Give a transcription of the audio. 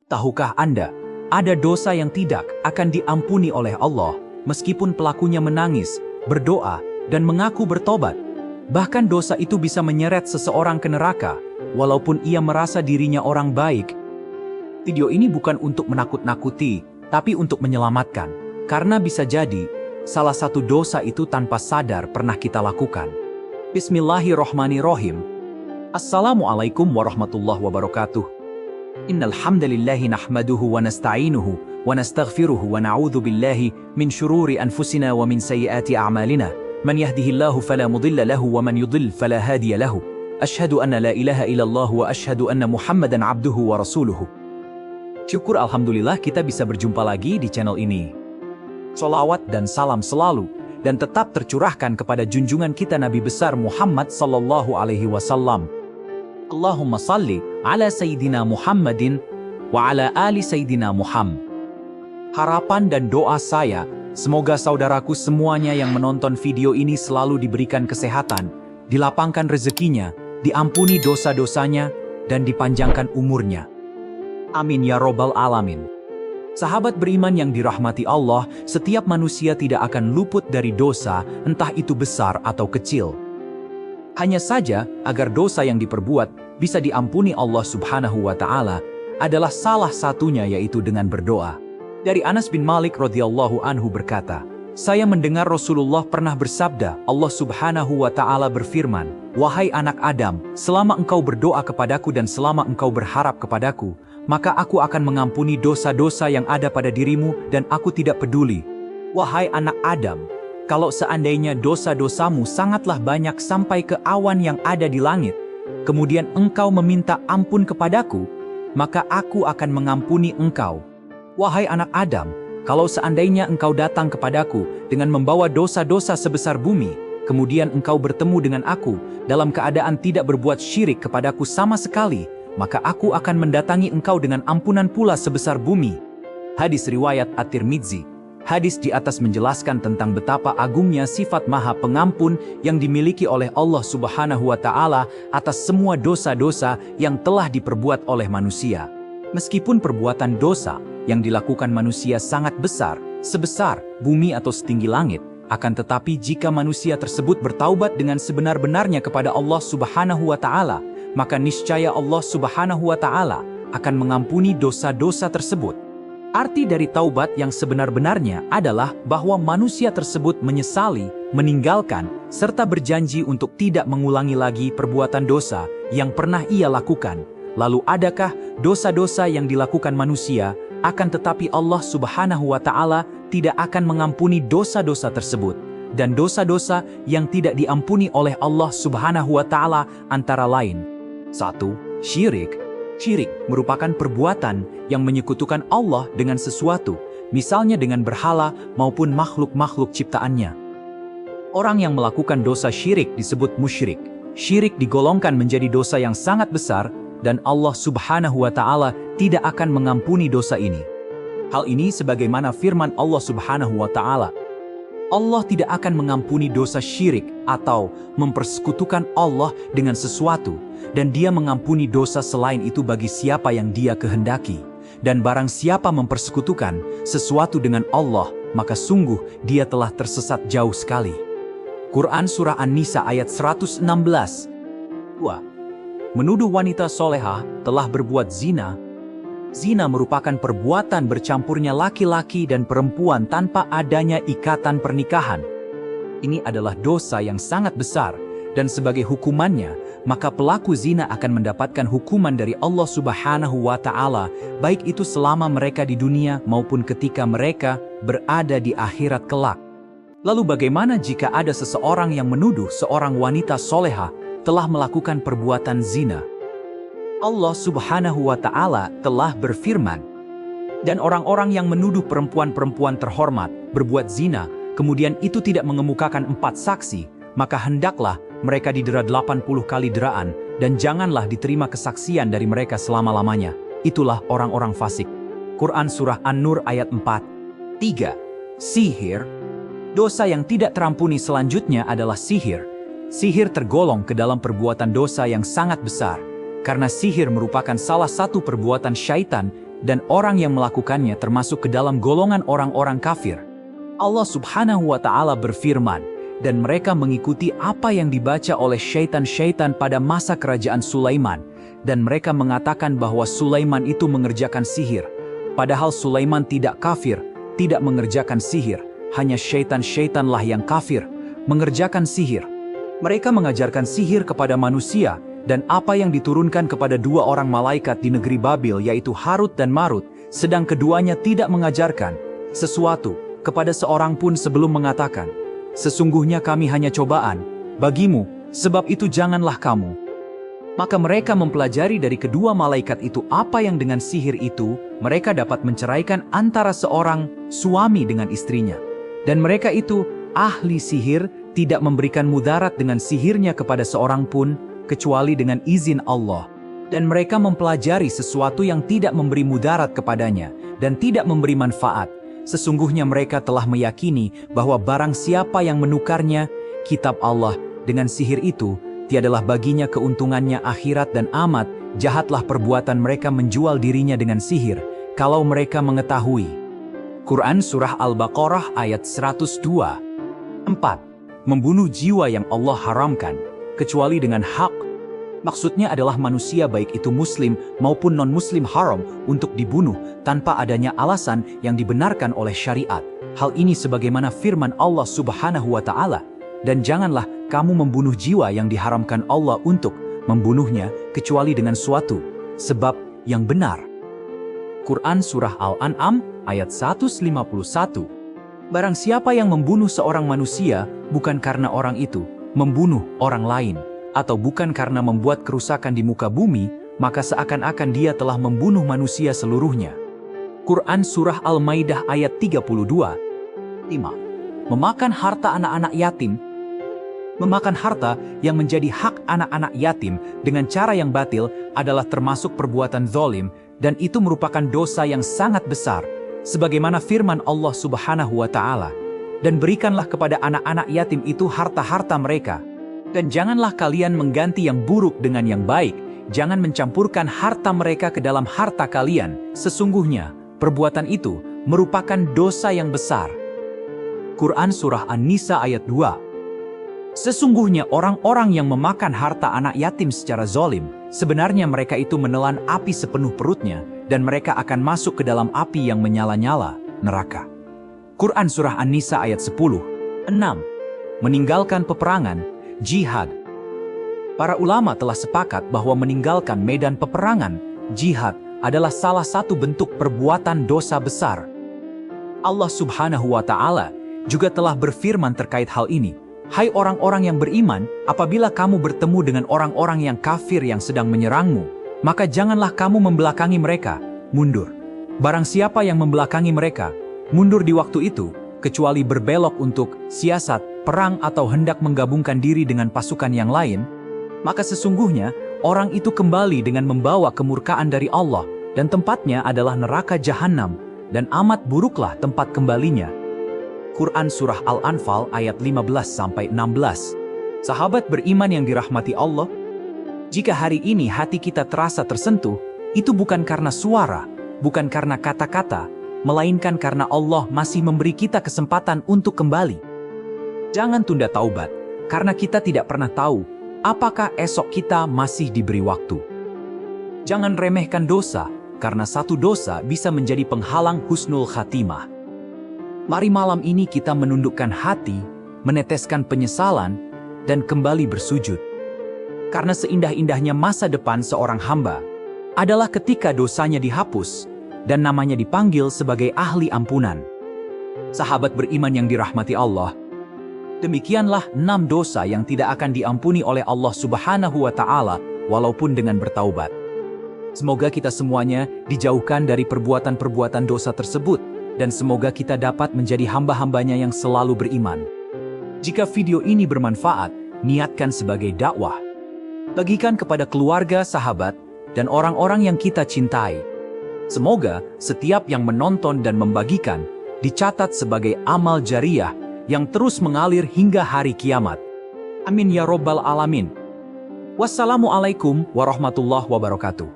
Tahukah Anda, ada dosa yang tidak akan diampuni oleh Allah, meskipun pelakunya menangis, berdoa, dan mengaku bertobat. Bahkan dosa itu bisa menyeret seseorang ke neraka, walaupun ia merasa dirinya orang baik. Video ini bukan untuk menakut-nakuti, tapi untuk menyelamatkan. Karena bisa jadi, salah satu dosa itu tanpa sadar pernah kita lakukan. Bismillahirrohmanirrohim. Assalamualaikum warahmatullahi wabarakatuh. Innal hamdalillahi nahmaduhu wa nasta'inuhu wa nastaghfiruhu wa na'udzu billahi min shururi anfusina wa min sayyiati a'malina. Man yahdihillahu fala mudilla lahu wa man yudlil fala hadiya lahu. Asyhadu anna la ilaha illallah wa asyhadu anna Muhammadan abduhu wa rasuluhu. Syukur alhamdulillah kita bisa berjumpa lagi di channel ini. Sholawat dan salam selalu dan tetap tercurahkan kepada junjungan kita Nabi besar Muhammad sallallahu alaihi wasallam. Allahumma salli ala Sayyidina Muhammadin wa ala ali Sayyidina Muhammad. Harapan dan doa saya, semoga saudaraku semuanya yang menonton video ini selalu diberikan kesehatan, dilapangkan rezekinya, diampuni dosa-dosanya, dan dipanjangkan umurnya. Amin ya robbal alamin. Sahabat beriman yang dirahmati Allah, setiap manusia tidak akan luput dari dosa, entah itu besar atau kecil. Hanya saja, agar dosa yang diperbuat bisa diampuni Allah Subhanahu wa Ta'ala, adalah salah satunya yaitu dengan berdoa. Dari Anas bin Malik radhiyallahu anhu berkata, saya mendengar Rasulullah pernah bersabda, Allah Subhanahu wa Ta'ala berfirman, wahai anak Adam, selama engkau berdoa kepadaku dan selama engkau berharap kepadaku, maka aku akan mengampuni dosa-dosa yang ada pada dirimu dan aku tidak peduli. Wahai anak Adam, kalau seandainya dosa-dosamu sangatlah banyak sampai ke awan yang ada di langit, kemudian engkau meminta ampun kepadaku, maka aku akan mengampuni engkau. Wahai anak Adam, kalau seandainya engkau datang kepadaku dengan membawa dosa-dosa sebesar bumi, kemudian engkau bertemu dengan aku dalam keadaan tidak berbuat syirik kepadaku sama sekali, maka aku akan mendatangi engkau dengan ampunan pula sebesar bumi. Hadis riwayat At-Tirmidzi. Hadis di atas menjelaskan tentang betapa agungnya sifat Maha Pengampun yang dimiliki oleh Allah Subhanahu wa Ta'ala atas semua dosa-dosa yang telah diperbuat oleh manusia. Meskipun perbuatan dosa yang dilakukan manusia sangat besar, sebesar bumi atau setinggi langit, akan tetapi jika manusia tersebut bertaubat dengan sebenar-benarnya kepada Allah Subhanahu wa Ta'ala, maka niscaya Allah Subhanahu wa Ta'ala akan mengampuni dosa-dosa tersebut. Arti dari taubat yang sebenar-benarnya adalah bahwa manusia tersebut menyesali, meninggalkan, serta berjanji untuk tidak mengulangi lagi perbuatan dosa yang pernah ia lakukan. Lalu adakah dosa-dosa yang dilakukan manusia, akan tetapi Allah Subhanahu wa Ta'ala tidak akan mengampuni dosa-dosa tersebut? Dan dosa-dosa yang tidak diampuni oleh Allah Subhanahu wa Ta'ala antara lain: 1. Syirik. Syirik merupakan perbuatan yang menyekutukan Allah dengan sesuatu, misalnya dengan berhala maupun makhluk-makhluk ciptaannya. Orang yang melakukan dosa syirik disebut musyrik. Syirik digolongkan menjadi dosa yang sangat besar, dan Allah Subhanahu wa Ta'ala tidak akan mengampuni dosa ini. Hal ini sebagaimana firman Allah Subhanahu wa Ta'ala, Allah tidak akan mengampuni dosa syirik atau mempersekutukan Allah dengan sesuatu, dan Dia mengampuni dosa selain itu bagi siapa yang Dia kehendaki. Dan barang siapa mempersekutukan sesuatu dengan Allah, maka sungguh dia telah tersesat jauh sekali. Quran Surah An-Nisa ayat 116. 2. Menuduh wanita solehah telah berbuat zina. Zina merupakan perbuatan bercampurnya laki-laki dan perempuan tanpa adanya ikatan pernikahan. Ini adalah dosa yang sangat besar, dan sebagai hukumannya, maka pelaku zina akan mendapatkan hukuman dari Allah Subhanahu wa Ta'ala, baik itu selama mereka di dunia maupun ketika mereka berada di akhirat kelak. Lalu bagaimana jika ada seseorang yang menuduh seorang wanita solehah telah melakukan perbuatan zina? Allah Subhanahu wa Ta'ala telah berfirman, dan orang-orang yang menuduh perempuan-perempuan terhormat berbuat zina, kemudian itu tidak mengemukakan 4 saksi, maka hendaklah mereka didera 80 kali deraan, dan janganlah diterima kesaksian dari mereka selama-lamanya. Itulah orang-orang fasik. Quran Surah An-Nur ayat 4. 3. Sihir. Dosa yang tidak terampuni selanjutnya adalah sihir. Sihir tergolong ke dalam perbuatan dosa yang sangat besar, karena sihir merupakan salah satu perbuatan syaitan dan orang yang melakukannya termasuk ke dalam golongan orang-orang kafir. Allah Subhanahu wa Ta'ala berfirman, dan mereka mengikuti apa yang dibaca oleh syaitan-syaitan pada masa kerajaan Sulaiman, dan mereka mengatakan bahwa Sulaiman itu mengerjakan sihir. Padahal Sulaiman tidak kafir, tidak mengerjakan sihir, hanya syaitan-syaitanlah yang kafir, mengerjakan sihir. Mereka mengajarkan sihir kepada manusia, dan apa yang diturunkan kepada dua orang malaikat di negeri Babil yaitu Harut dan Marut, sedang keduanya tidak mengajarkan sesuatu kepada seorang pun sebelum mengatakan, sesungguhnya kami hanya cobaan bagimu, sebab itu janganlah kamu. Maka mereka mempelajari dari kedua malaikat itu apa yang dengan sihir itu, mereka dapat menceraikan antara seorang suami dengan istrinya. Dan mereka itu, ahli sihir, tidak memberikan mudarat dengan sihirnya kepada seorang pun, kecuali dengan izin Allah. Dan mereka mempelajari sesuatu yang tidak memberi mudarat kepadanya, dan tidak memberi manfaat. Sesungguhnya mereka telah meyakini bahwa barang siapa yang menukarnya, kitab Allah, dengan sihir itu, tiadalah baginya keuntungannya akhirat dan amat jahatlah perbuatan mereka menjual dirinya dengan sihir, kalau mereka mengetahui. Quran Surah Al-Baqarah ayat 102. 4. Membunuh jiwa yang Allah haramkan, kecuali dengan hak. Maksudnya adalah manusia baik itu muslim maupun non-muslim haram untuk dibunuh tanpa adanya alasan yang dibenarkan oleh syariat. Hal ini sebagaimana firman Allah Subhanahu wa Ta'ala, dan janganlah kamu membunuh jiwa yang diharamkan Allah untuk membunuhnya kecuali dengan suatu sebab yang benar. Quran Surah Al-An'am ayat 151. Barang siapa yang membunuh seorang manusia bukan karena orang itu membunuh orang lain, atau bukan karena membuat kerusakan di muka bumi, maka seakan-akan dia telah membunuh manusia seluruhnya. Quran Surah Al-Maidah ayat 32. 5. Memakan harta anak-anak yatim. Memakan harta yang menjadi hak anak-anak yatim dengan cara yang batil adalah termasuk perbuatan zalim, dan itu merupakan dosa yang sangat besar. Sebagaimana firman Allah Subhanahu wa Ta'ala, dan berikanlah kepada anak-anak yatim itu harta-harta mereka. Dan janganlah kalian mengganti yang buruk dengan yang baik, jangan mencampurkan harta mereka ke dalam harta kalian. Sesungguhnya, perbuatan itu merupakan dosa yang besar. Quran Surah An-Nisa ayat 2. Sesungguhnya orang-orang yang memakan harta anak yatim secara zalim, sebenarnya mereka itu menelan api sepenuh perutnya, dan mereka akan masuk ke dalam api yang menyala-nyala, neraka. Quran Surah An-Nisa ayat 10. 6. Meninggalkan peperangan, jihad. Para ulama telah sepakat bahwa meninggalkan medan peperangan, jihad, adalah salah satu bentuk perbuatan dosa besar. Allah Subhanahu wa Ta'ala juga telah berfirman terkait hal ini. Hai orang-orang yang beriman, apabila kamu bertemu dengan orang-orang yang kafir yang sedang menyerangmu, maka janganlah kamu membelakangi mereka, mundur. Barang siapa yang membelakangi mereka, mundur di waktu itu, kecuali berbelok untuk siasat, perang atau hendak menggabungkan diri dengan pasukan yang lain, maka sesungguhnya orang itu kembali dengan membawa kemurkaan dari Allah, dan tempatnya adalah neraka Jahannam, dan amat buruklah tempat kembalinya. Quran Surah Al-Anfal ayat 15-16. Sahabat beriman yang dirahmati Allah, jika hari ini hati kita terasa tersentuh, itu bukan karena suara, bukan karena kata-kata, melainkan karena Allah masih memberi kita kesempatan untuk kembali. Jangan tunda taubat, karena kita tidak pernah tahu apakah esok kita masih diberi waktu. Jangan remehkan dosa, karena satu dosa bisa menjadi penghalang husnul khatimah. Mari malam ini kita menundukkan hati, meneteskan penyesalan, dan kembali bersujud. Karena seindah-indahnya masa depan seorang hamba adalah ketika dosanya dihapus dan namanya dipanggil sebagai ahli ampunan. Sahabat beriman yang dirahmati Allah, demikianlah 6 dosa yang tidak akan diampuni oleh Allah Subhanahu wa Ta'ala walaupun dengan bertaubat. Semoga kita semuanya dijauhkan dari perbuatan-perbuatan dosa tersebut, dan semoga kita dapat menjadi hamba-hambanya yang selalu beriman. Jika video ini bermanfaat, niatkan sebagai dakwah. Bagikan kepada keluarga, sahabat, dan orang-orang yang kita cintai. Semoga setiap yang menonton dan membagikan dicatat sebagai amal jariah yang terus mengalir hingga hari kiamat. Amin ya Rabbal Alamin. Wassalamualaikum warahmatullahi wabarakatuh.